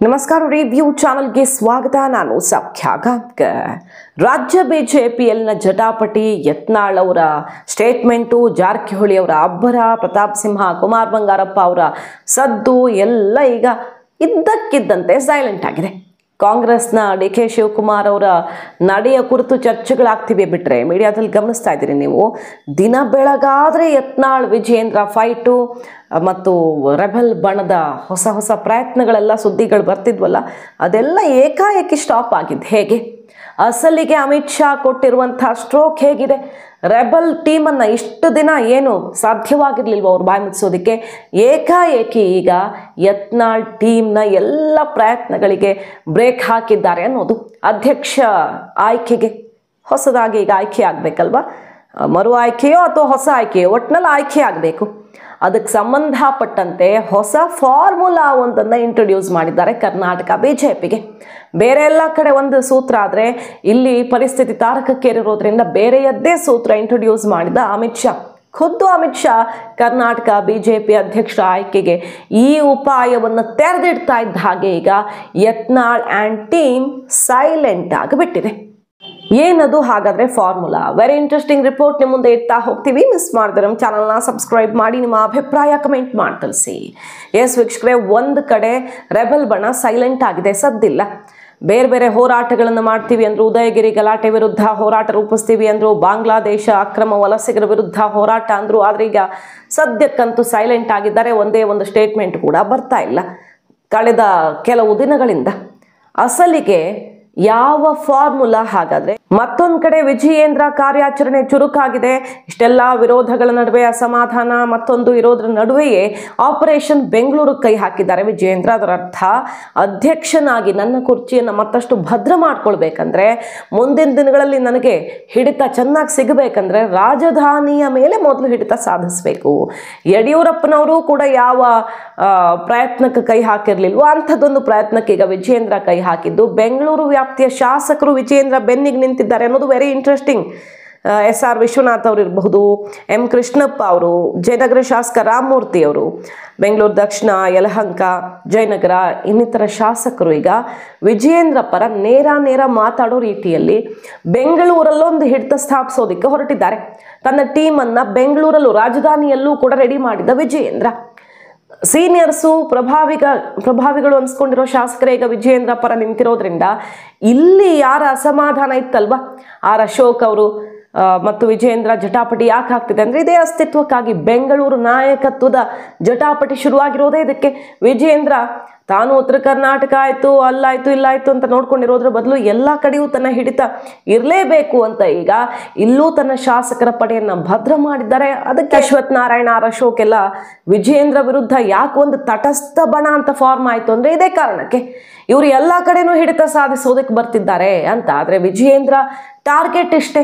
ನಮಸ್ಕಾರ ರಿವ್ಯೂ ಚಾನಲ್ಗೆ ಸ್ವಾಗತ. ನಾನು ಸೌಖ್ಯ ಗಾಂವ್ಕರ್. ರಾಜ್ಯ ಬಿಜೆಪಿಯಲ್ಲಿನ ಜಟಾಪಟಿ, ಯತ್ನಾಳ್ ಅವರ ಸ್ಟೇಟ್ಮೆಂಟು, ಜಾರಕಿಹೊಳಿ ಅವರ ಅಬ್ಬರ, ಪ್ರತಾಪ್ ಸಿಂಹ, ಕುಮಾರ್ ಬಂಗಾರಪ್ಪ ಅವರ ಸದ್ದು ಎಲ್ಲ ಈಗ ಇದ್ದಕ್ಕಿದ್ದಂತೆ ಸೈಲೆಂಟ್ ಆಗಿದೆ. ಕಾಂಗ್ರೆಸ್ನ ಡಿ.ಕೆ. ಶಿವಕುಮಾರ್ ಅವರ ನಡೆಯ ಕುರಿತು ಚರ್ಚೆಗಳಾಗ್ತಿವೆ ಬಿಟ್ಟರೆ ಮೀಡಿಯಾದಲ್ಲಿ ಗಮನಿಸ್ತಾ ಇದ್ದೀರಿ ನೀವು. ದಿನ ಬೆಳಗಾದರೆ ಯತ್ನಾಳ್ ವಿಜಯೇಂದ್ರ ಫೈಟು ಮತ್ತು ರೆಬೆಲ್ ಬಣದ ಹೊಸ ಪ್ರಯತ್ನಗಳೆಲ್ಲ ಸುದ್ದಿಗಳು ಬರ್ತಿದ್ವಲ್ಲ, ಅದೆಲ್ಲ ಏಕಾಏಕಿ ಸ್ಟಾಪ್ ಆಗಿದ್ದು ಹೇಗೆ? ಅಸಲಿಗೆ ಅಮಿತ್ ಶಾ ಕೊಟ್ಟಿರುವಂಥ ಸ್ಟ್ರೋಕ್ ಹೇಗಿದೆ? ರೆಬಲ್ ಟೀಮನ್ನು ಇಷ್ಟು ದಿನ ಏನು ಸಾಧ್ಯವಾಗಿರಲಿಲ್ವ ಅವ್ರು ಬಾಯಿ ಮುಚ್ಚಿಸೋದಕ್ಕೆ, ಏಕಾಏಕಿ ಈಗ ಯತ್ನಾಳ್ ಟೀಮ್ನ ಎಲ್ಲ ಪ್ರಯತ್ನಗಳಿಗೆ ಬ್ರೇಕ್ ಹಾಕಿದ್ದಾರೆ ಅನ್ನೋದು. ಅಧ್ಯಕ್ಷ ಆಯ್ಕೆಗೆ ಹೊಸದಾಗಿ ಈಗ ಆಯ್ಕೆ ಆಗಬೇಕಲ್ವ, ಮರು ಆಯ್ಕೆಯೋ ಅಥವಾ ಹೊಸ ಆಯ್ಕೆಯೋ, ಒಟ್ಟಿನಲ್ಲಿ ಆಯ್ಕೆ ಆಗಬೇಕು. ಅದಕ್ಕೆ ಸಂಬಂಧಪಟ್ಟಂತೆ ಹೊಸ ಫಾರ್ಮುಲಾ ಒಂದನ್ನು ಇಂಟ್ರೊಡ್ಯೂಸ್ ಮಾಡಿದ್ದಾರೆ ಕರ್ನಾಟಕ ಬಿಜೆಪಿಗೆ. ಬೇರೆ ಎಲ್ಲ ಕಡೆ ಒಂದು ಸೂತ್ರ ಆದರೆ ಇಲ್ಲಿ ಪರಿಸ್ಥಿತಿ ತಾರಕಕ್ಕೇರಿರೋದ್ರಿಂದ ಬೇರೆಯದ್ದೇ ಸೂತ್ರ ಇಂಟ್ರೊಡ್ಯೂಸ್ ಮಾಡಿದ ಅಮಿತ್ ಶಾ. ಖುದ್ದು ಅಮಿತ್ ಶಾ ಕರ್ನಾಟಕ ಬಿಜೆಪಿ ಅಧ್ಯಕ್ಷರ ಆಯ್ಕೆಗೆ ಈ ಉಪಾಯವನ್ನು ತೆರೆದಿಡ್ತಾ ಇದ್ದ ಹಾಗೆ ಈಗ ಯತ್ನಾಳ್ ಆ್ಯಂಡ್ ಟೀಮ್ ಸೈಲೆಂಟ್ ಆಗಿಬಿಟ್ಟಿದೆ. ಏನದು ಹಾಗಾದರೆ ಫಾರ್ಮುಲಾ? ವೆರಿ ಇಂಟ್ರೆಸ್ಟಿಂಗ್ ರಿಪೋರ್ಟ್ ನಿಮ್ಮ ಮುಂದೆ ಇಡ್ತಾ ಹೋಗ್ತೀವಿ. ಮಿಸ್ ಮಾಡಿದ್ರೆ ನಮ್ಮ ಚಾನಲ್ನ ಸಬ್ಸ್ಕ್ರೈಬ್ ಮಾಡಿ, ನಿಮ್ಮ ಅಭಿಪ್ರಾಯ ಕಮೆಂಟ್ ಮಾಡಿ ತಿಳಿಸಿ. ಎಸ್ ವೀಕ್ಷಕರೇ, ಒಂದು ಕಡೆ ರೆಬೆಲ್ ಬಣ ಸೈಲೆಂಟ್ ಆಗಿದೆ, ಸದ್ದಿಲ್ಲ. ಬೇರೆ ಬೇರೆ ಹೋರಾಟಗಳನ್ನು ಮಾಡ್ತೀವಿ ಅಂದರು, ಉದಯಗಿರಿ ಗಲಾಟೆ ವಿರುದ್ಧ ಹೋರಾಟ ರೂಪಿಸ್ತೀವಿ ಅಂದರು, ಬಾಂಗ್ಲಾದೇಶ ಅಕ್ರಮ ವಲಸಿಗರ ವಿರುದ್ಧ ಹೋರಾಟ ಅಂದರು. ಆದರೆ ಈಗ ಸದ್ಯಕ್ಕಂತೂ ಸೈಲೆಂಟ್ ಆಗಿದ್ದಾರೆ. ಒಂದೇ ಒಂದು ಸ್ಟೇಟ್ಮೆಂಟ್ ಕೂಡ ಬರ್ತಾ ಇಲ್ಲ ಕಳೆದ ಕೆಲವು ದಿನಗಳಿಂದ. ಅಸಲಿಗೆ ಯಾವ ಫಾರ್ಮುಲಾ ಹಾಗಾದ್ರೆ? ಮತ್ತೊಂದು ಕಡೆ ವಿಜಯೇಂದ್ರ ಕಾರ್ಯಾಚರಣೆ ಚುರುಕಾಗಿದೆ. ಇಷ್ಟೆಲ್ಲ ವಿರೋಧಗಳ ನಡುವೆ, ಅಸಮಾಧಾನ ಮತ್ತೊಂದು ಇರೋದ್ರ ನಡುವೆಯೇ ಆಪರೇಷನ್ ಬೆಂಗಳೂರು ಕೈ ಹಾಕಿದ್ದಾರೆ ವಿಜಯೇಂದ್ರ. ಅದರ ಅರ್ಥ ಅಧ್ಯಕ್ಷನಾಗಿ ನನ್ನ ಕುರ್ಚಿಯನ್ನು ಮತ್ತಷ್ಟು ಭದ್ರ ಮಾಡ್ಕೊಳ್ಬೇಕಂದ್ರೆ, ಮುಂದಿನ ದಿನಗಳಲ್ಲಿ ನನಗೆ ಹಿಡಿತ ಚೆನ್ನಾಗಿ ಸಿಗಬೇಕಂದ್ರೆ ರಾಜಧಾನಿಯ ಮೇಲೆ ಮೊದಲು ಹಿಡಿತ ಸಾಧಿಸಬೇಕು. ಯಡಿಯೂರಪ್ಪನವರು ಕೂಡ ಯಾವ ಪ್ರಯತ್ನಕ್ಕೆ ಕೈ ಹಾಕಿರ್ಲಿಲ್ವೋ ಅಂಥದ್ದೊಂದು ಪ್ರಯತ್ನಕ್ಕೆ ಈಗ ವಿಜಯೇಂದ್ರ ಕೈ ಹಾಕಿದ್ದು. ಬೆಂಗಳೂರು ವ್ಯಾಪ್ತಿಯ ಶಾಸಕರು ವಿಜಯೇಂದ್ರ ಬೆನ್ನಿಗೆ ನಿಂತಿದ್ದಾರೆ ಅನ್ನೋದು ವೆರಿ ಇಂಟ್ರೆಸ್ಟಿಂಗ್. ಎಸ್.ಆರ್. ವಿಶ್ವನಾಥ್ ಅವರು ಇರಬಹುದು, ಎಂ ಕೃಷ್ಣಪ್ಪ ಅವರು, ಜಯನಗರ ಶಾಸಕ ರಾಮಮೂರ್ತಿ ಅವರು, ಬೆಂಗಳೂರು ದಕ್ಷಿಣ, ಯಲಹಂಕ, ಜಯನಗರ ಇನ್ನಿತರ ಶಾಸಕರು ಈಗ ವಿಜಯೇಂದ್ರ ಪರ ನೇರ ಮಾತಾಡೋ ರೀತಿಯಲ್ಲಿ ಬೆಂಗಳೂರಲ್ಲೊಂದು ಹಿಡಿತ ಸ್ಥಾಪಿಸೋದಕ್ಕೆ ಹೊರಟಿದ್ದಾರೆ. ತನ್ನ ಟೀಮನ್ನು ಬೆಂಗಳೂರಲ್ಲೂ ರಾಜಧಾನಿಯಲ್ಲೂ ಕೂಡ ರೆಡಿ ಮಾಡಿದ ವಿಜಯೇಂದ್ರ. ಸೀನಿಯರ್ಸು ಪ್ರಭಾವಿಗಳು ಅನ್ಸ್ಕೊಂಡಿರೋ ಶಾಸಕರೇ ಈಗ ವಿಜಯೇಂದ್ರ ಪರ ನಿಂತಿರೋದ್ರಿಂದ ಇಲ್ಲಿ ಯಾರ ಅಸಮಾಧಾನ ಇತ್ತಲ್ವ, ಆರ್ ಅಶೋಕ್ ಅವರು ಮತ್ತು ವಿಜಯೇಂದ್ರ ಜಟಾಪಟಿ ಯಾಕೆ ಆಗ್ತಿದೆ ಅಂದರೆ ಇದೇ ಅಸ್ತಿತ್ವಕ್ಕಾಗಿ. ಬೆಂಗಳೂರು ನಾಯಕತ್ವದ ಜಟಾಪಟಿ ಶುರುವಾಗಿರೋದೇ ಇದಕ್ಕೆ. ವಿಜಯೇಂದ್ರ ತಾನು ಉತ್ತರ ಕರ್ನಾಟಕ ಆಯಿತು, ಅಲ್ಲಾಯಿತು ಇಲ್ಲಾಯಿತು ಅಂತ ನೋಡ್ಕೊಂಡಿರೋದ್ರ ಬದಲು ಎಲ್ಲ ಕಡೆಯೂ ತನ್ನ ಹಿಡಿತ ಇರಲೇಬೇಕು ಅಂತ ಈಗ ಇಲ್ಲೂ ತನ್ನ ಶಾಸಕರ ಪಡೆಯನ್ನು ಭದ್ರ ಮಾಡಿದ್ದಾರೆ. ಅದಕ್ಕೆ ಅಶ್ವಥ್ ನಾರಾಯಣ, ಆರ್ ಅಶೋಕ್ ಎಲ್ಲ ವಿಜಯೇಂದ್ರ ವಿರುದ್ಧ ಯಾಕೆ ಒಂದು ತಟಸ್ಥ ಬಣ ಅಂತ ಫಾರ್ಮ್ ಆಯಿತು ಅಂದರೆ ಇದೇ ಕಾರಣಕ್ಕೆ. ಇವರು ಎಲ್ಲ ಕಡೆನೂ ಹಿಡಿತ ಸಾಧಿಸೋದಕ್ಕೆ ಬರ್ತಿದ್ದಾರೆ ಅಂತ. ಆದರೆ ವಿಜಯೇಂದ್ರ ಟಾರ್ಗೆಟ್ ಇಷ್ಟೇ,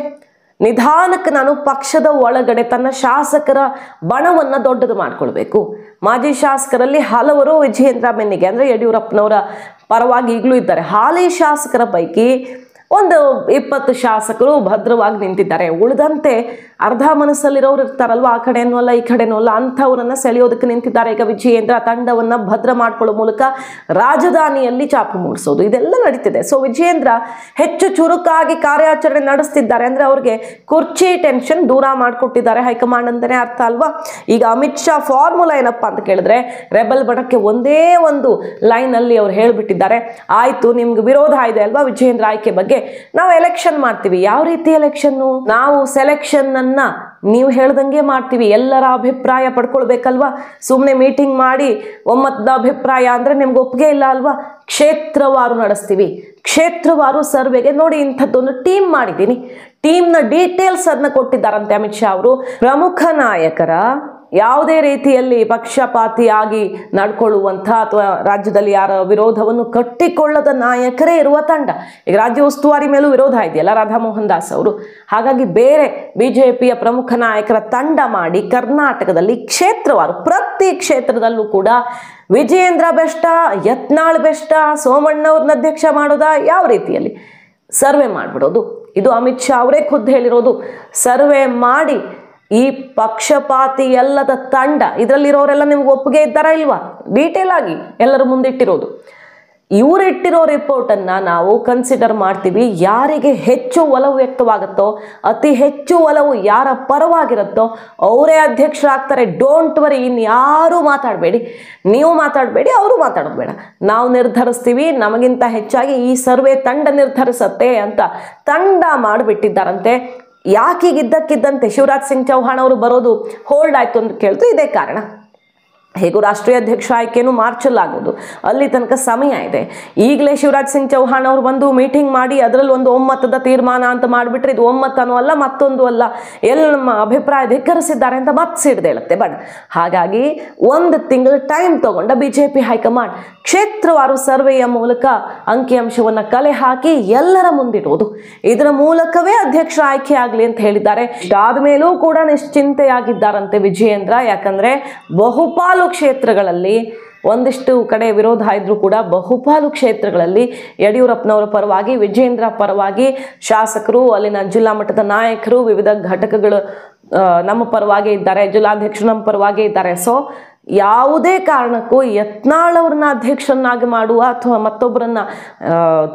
ನಿಧಾನಕ್ಕೆ ನಾನು ಪಕ್ಷದ ಒಳಗಡೆ ತನ್ನ ಶಾಸಕರ ಬಣವನ್ನು ದೊಡ್ಡದು ಮಾಡ್ಕೊಳ್ಬೇಕು. ಮಾಜಿ ಶಾಸಕರಲ್ಲಿ ಹಲವರು ವಿಜಯೇಂದ್ರ ಬೆನ್ನಿಗೆ ಅಂದರೆ ಯಡಿಯೂರಪ್ಪನವರ ಪರವಾಗಿ ಈಗಲೂ ಇದ್ದಾರೆ. ಹಾಲಿ ಶಾಸಕರ ಪೈಕಿ ಒಂದು 20 ಶಾಸಕರು ಭದ್ರವಾಗಿ ನಿಂತಿದ್ದಾರೆ. ಉಳಿದಂತೆ ಅರ್ಧ ಮನಸ್ಸಲ್ಲಿರೋರು ಇರ್ತಾರಲ್ವ, ಆ ಕಡೆನೂ ಅಲ್ಲ ಈ ಕಡೆನೂ ಅಲ್ಲ, ಅಂಥವ್ರನ್ನ ಸೆಳೆಯೋದಕ್ಕೆ ನಿಂತಿದ್ದಾರೆ ಈಗ ವಿಜಯೇಂದ್ರ. ತಂಡವನ್ನು ಭದ್ರ ಮಾಡ್ಕೊಳ್ಳೋ ಮೂಲಕ ರಾಜಧಾನಿಯಲ್ಲಿ ಚಾಪು ಮೂಡಿಸೋದು ಇದೆಲ್ಲ ನಡೀತಿದೆ. ಸೊ ವಿಜಯೇಂದ್ರ ಹೆಚ್ಚು ಚುರುಕಾಗಿ ಕಾರ್ಯಾಚರಣೆ ನಡೆಸ್ತಿದ್ದಾರೆ ಅಂದರೆ ಅವ್ರಿಗೆ ಕುರ್ಚಿ ಟೆನ್ಷನ್ ದೂರ ಮಾಡಿಕೊಟ್ಟಿದ್ದಾರೆ ಹೈಕಮಾಂಡ್ ಅಂತಲೇ ಅರ್ಥ ಅಲ್ವಾ. ಈಗ ಅಮಿತ್ ಶಾ ಫಾರ್ಮುಲಾ ಏನಪ್ಪ ಅಂತ ಕೇಳಿದ್ರೆ, ರೆಬೆಲ್ ಬಣಕ್ಕೆ ಒಂದೇ ಒಂದು ಲೈನಲ್ಲಿ ಅವ್ರು ಹೇಳಿಬಿಟ್ಟಿದ್ದಾರೆ, ಆಯಿತು ನಿಮ್ಗೆ ವಿರೋಧ ಇದೆ ಅಲ್ವಾ ವಿಜಯೇಂದ್ರ ಆಯ್ಕೆ ಬಗ್ಗೆ, ನಾವು ಎಲೆಕ್ಷನ್ ಮಾಡ್ತೀವಿ. ಯಾವ ರೀತಿ ಎಲೆಕ್ಷನ್ನು? ನಾವು ಸೆಲೆಕ್ಷನ್ ಅನ್ನ ನೀವು ಹೇಳ್ದಂಗೆ ಮಾಡ್ತೀವಿ. ಎಲ್ಲರ ಅಭಿಪ್ರಾಯ ಪಡ್ಕೊಳ್ಬೇಕಲ್ವಾ. ಸುಮ್ಮನೆ ಮೀಟಿಂಗ್ ಮಾಡಿ ಒಮ್ಮತದ ಅಭಿಪ್ರಾಯ ಅಂದ್ರೆ ನಿಮ್ಗೆ ಒಪ್ಪಿಗೆ ಇಲ್ಲ ಅಲ್ವಾ. ಕ್ಷೇತ್ರವಾರು ನಡೆಸ್ತೀವಿ. ಕ್ಷೇತ್ರವಾರು ಸರ್ವೆಗೆ ನೋಡಿ ಇಂಥದ್ದೊಂದು ಟೀಮ್ ಮಾಡಿದ್ದೀನಿ. ಟೀಮ್ನ ಡೀಟೇಲ್ಸ್ ಅದನ್ನ ಕೊಟ್ಟಿದ್ದಾರಂತೆ ಅಮಿತ್ ಶಾ ಅವರು. ಪ್ರಮುಖ ನಾಯಕರ ಯಾವುದೇ ರೀತಿಯಲ್ಲಿ ಪಕ್ಷಪಾತಿಯಾಗಿ ನಡ್ಕೊಳ್ಳುವಂಥ ಅಥವಾ ರಾಜ್ಯದಲ್ಲಿ ಯಾರ ವಿರೋಧವನ್ನು ಕಟ್ಟಿಕೊಳ್ಳದ ನಾಯಕರೇ ಇರುವ ತಂಡ. ಈಗ ರಾಜ್ಯ ಉಸ್ತುವಾರಿ ಮೇಲೂ ವಿರೋಧ ಇದೆಯಲ್ಲ ರಾಧಾ ಮೋಹನ್ ದಾಸ್ ಅವರು. ಹಾಗಾಗಿ ಬೇರೆ ಬಿಜೆಪಿಯ ಪ್ರಮುಖ ನಾಯಕರ ತಂಡ ಮಾಡಿ ಕರ್ನಾಟಕದಲ್ಲಿ ಕ್ಷೇತ್ರವಾರು ಪ್ರತಿ ಕ್ಷೇತ್ರದಲ್ಲೂ ಕೂಡ ವಿಜಯೇಂದ್ರ ಬೆಸ್ಟಾ, ಯತ್ನಾಳ್ ಬೆಸ್ಟಾ, ಸೋಮಣ್ಣವ್ರನ್ನ ಅಧ್ಯಕ್ಷ ಮಾಡೋದಾ, ಯಾವ ರೀತಿಯಲ್ಲಿ ಸರ್ವೆ ಮಾಡಿಬಿಡೋದು. ಇದು ಅಮಿತ್ ಶಾ ಅವರೇ ಖುದ್ದು ಹೇಳಿರೋದು. ಸರ್ವೆ ಮಾಡಿ ಈ ಪಕ್ಷಪಾತಿ ಎಲ್ಲದ ತಂಡ, ಇದರಲ್ಲಿರೋರೆಲ್ಲ ನಿಮ್ಗೆ ಒಪ್ಪಿಗೆ ಇದ್ದಾರಾ ಇಲ್ವಾ, ಡೀಟೇಲ್ ಆಗಿ ಎಲ್ಲರ ಮುಂದಿಟ್ಟಿರೋದು. ಇವರಿಟ್ಟಿರೋ ರಿಪೋರ್ಟನ್ನು ನಾವು ಕನ್ಸಿಡರ್ ಮಾಡ್ತೀವಿ. ಯಾರಿಗೆ ಹೆಚ್ಚು ಒಲವು ವ್ಯಕ್ತವಾಗುತ್ತೋ, ಅತಿ ಹೆಚ್ಚು ಒಲವು ಯಾರ ಪರವಾಗಿರುತ್ತೋ ಅವರೇ ಅಧ್ಯಕ್ಷರಾಗ್ತಾರೆ. ಡೋಂಟ್ ವರಿ, ಇನ್ಯಾರೂ ಮಾತಾಡಬೇಡಿ, ನೀವು ಮಾತಾಡಬೇಡಿ, ಅವರು ಮಾತಾಡೋದು ಬೇಡ, ನಾವು ನಿರ್ಧರಿಸ್ತೀವಿ, ನಮಗಿಂತ ಹೆಚ್ಚಾಗಿ ಈ ಸರ್ವೆ ತಂಡ ನಿರ್ಧರಿಸತ್ತೆ ಅಂತ ತಂಡ ಮಾಡಿಬಿಟ್ಟಿದ್ದಾರಂತೆ. ಯಾಕೀಗಿದ್ದಕ್ಕಿದ್ದಂತೆ ಶಿವರಾಜ್ ಸಿಂಗ್ ಚೌಹಾಣ್ ಅವರು ಬರೋದು ಹೋಲ್ಡ್ ಆಯಿತು ಅಂತ ಕೇಳ್ತು, ಇದೇ ಕಾರಣ. ಹೇಗೂ ರಾಷ್ಟ್ರೀಯ ಅಧ್ಯಕ್ಷ ಆಯ್ಕೆನೂ ಮಾರ್ಚಲ್ಲಾಗೋದು, ಅಲ್ಲಿ ತನಕ ಸಮಯ ಇದೆ. ಈಗಲೇ ಶಿವರಾಜ್ ಸಿಂಗ್ ಚೌಹಾಣ್ ಅವರು ಬಂದು ಮೀಟಿಂಗ್ ಮಾಡಿ ಅದರಲ್ಲಿ ಒಂದು ಒಮ್ಮತದ ತೀರ್ಮಾನ ಅಂತ ಮಾಡಿಬಿಟ್ರೆ ಇದು ಒಮ್ಮತನೂ ಅಲ್ಲ, ಮತ್ತೊಂದು ಅಲ್ಲ, ಎಲ್ಲಿ ನಮ್ಮ ಅಭಿಪ್ರಾಯ ಧಿಕ್ಕರಿಸಿದ್ದಾರೆ ಅಂತ ಮತ್ತೆ ಸಿಡ್ದೇಳುತ್ತೆ. ಬಟ್ ಹಾಗಾಗಿ 1 ತಿಂಗಳು ಟೈಮ್ ತಗೊಂಡ BJP ಹೈಕಮಾಂಡ್ ಕ್ಷೇತ್ರವಾರು ಸರ್ವೆಯ ಮೂಲಕ ಅಂಕಿಅಂಶವನ್ನು ಕಲೆ ಹಾಕಿ ಎಲ್ಲರ ಮುಂದಿಡುವುದು, ಇದರ ಮೂಲಕವೇ ಅಧ್ಯಕ್ಷ ಆಯ್ಕೆ ಆಗಲಿ ಅಂತ ಹೇಳಿದ್ದಾರೆ. ಇದಾದ ಮೇಲೂ ಕೂಡ ನಿಶ್ಚಿಂತೆಯಾಗಿದ್ದಾರಂತೆ ವಿಜಯೇಂದ್ರ. ಯಾಕಂದ್ರೆ ಬಹುಪಾಲು ಕ್ಷೇತ್ರಗಳಲ್ಲಿ ಒಂದಿಷ್ಟು ಕಡೆ ವಿರೋಧ ಇದ್ರೂ ಕೂಡ ಬಹುಪಾಲು ಕ್ಷೇತ್ರಗಳಲ್ಲಿ ಯಡಿಯೂರಪ್ಪನವರ ಪರವಾಗಿ, ವಿಜಯೇಂದ್ರ ಪರವಾಗಿ ಶಾಸಕರು, ಅಲ್ಲಿನ ಜಿಲ್ಲಾ ಮಟ್ಟದ ನಾಯಕರು, ವಿವಿಧ ಘಟಕಗಳು ನಮ್ಮ ಪರವಾಗಿ ಇದ್ದಾರೆ, ಜಿಲ್ಲಾಧ್ಯಕ್ಷರು ನಮ್ಮ ಪರವಾಗಿ ಇದ್ದಾರೆ. ಸೊ ಯಾವುದೇ ಕಾರಣಕ್ಕೂ ಯತ್ನಾಳ್ ಅವ್ರನ್ನ ಅಧ್ಯಕ್ಷರನ್ನಾಗಿ ಮಾಡುವ ಅಥವಾ ಮತ್ತೊಬ್ಬರನ್ನ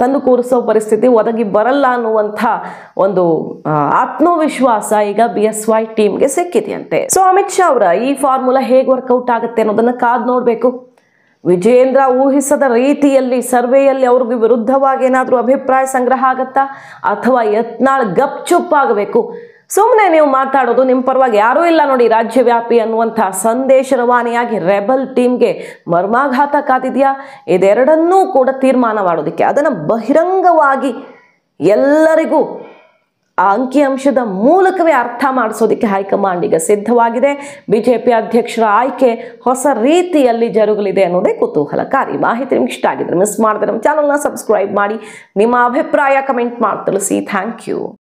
ತಂದು ಕೂರಿಸೋ ಪರಿಸ್ಥಿತಿ ಒದಗಿ ಬರಲ್ಲ ಅನ್ನುವಂಥ ಒಂದು ಆತ್ಮವಿಶ್ವಾಸ ಈಗ BSY ಟೀಮ್ಗೆ ಸಿಕ್ಕಿದೆಯಂತೆ. ಸೊ ಅಮಿತ್ ಶಾ ಅವರ ಈ ಫಾರ್ಮುಲಾ ಹೇಗೆ ವರ್ಕೌಟ್ ಆಗುತ್ತೆ ಅನ್ನೋದನ್ನ ಕಾದು ನೋಡಬೇಕು. ವಿಜಯೇಂದ್ರ ಊಹಿಸದ ರೀತಿಯಲ್ಲಿ ಸರ್ವೆಯಲ್ಲಿ ಅವ್ರಿಗೆ ವಿರುದ್ಧವಾಗಿ ಏನಾದರೂ ಅಭಿಪ್ರಾಯ ಸಂಗ್ರಹ ಆಗತ್ತಾ, ಅಥವಾ ಯತ್ನಾಳ್ ಗಪ್ಚುಪ್ಪಾಗಬೇಕು, ಸುಮ್ಮನೆ ನೀವು ಮಾತಾಡೋದು, ನಿಮ್ಮ ಪರವಾಗಿ ಯಾರೂ ಇಲ್ಲ ನೋಡಿ ರಾಜ್ಯವ್ಯಾಪಿ ಅನ್ನುವಂಥ ಸಂದೇಶ ರವಾನೆಯಾಗಿ ರೆಬಲ್ ಟೀಮ್ಗೆ ಮರ್ಮಾಘಾತ ಕಾದಿದೆಯಾ? ಇದೆರಡನ್ನೂ ಕೂಡ ತೀರ್ಮಾನ ಮಾಡೋದಕ್ಕೆ, ಅದನ್ನು ಬಹಿರಂಗವಾಗಿ ಎಲ್ಲರಿಗೂ ಆ ಅಂಕಿಅಂಶದ ಮೂಲಕವೇ ಅರ್ಥ ಮಾಡಿಸೋದಕ್ಕೆ ಹೈಕಮಾಂಡ್ ಈಗ ಸಿದ್ಧವಾಗಿದೆ. BJP ಅಧ್ಯಕ್ಷರ ಆಯ್ಕೆ ಹೊಸ ರೀತಿಯಲ್ಲಿ ಜರುಗಲಿದೆ ಅನ್ನೋದೇ ಕುತೂಹಲಕಾರಿ. ಮಾಹಿತಿ ನಿಮ್ಗೆ ಇಷ್ಟ ಆಗಿದ್ರೆ ಮಿಸ್ ಮಾಡಿದ್ರೆ ನಮ್ಮ ಚಾನಲ್ನ ಸಬ್ಸ್ಕ್ರೈಬ್ ಮಾಡಿ, ನಿಮ್ಮ ಅಭಿಪ್ರಾಯ ಕಮೆಂಟ್ ಮಾಡಿ ತಿಳಿಸಿ. Thank you.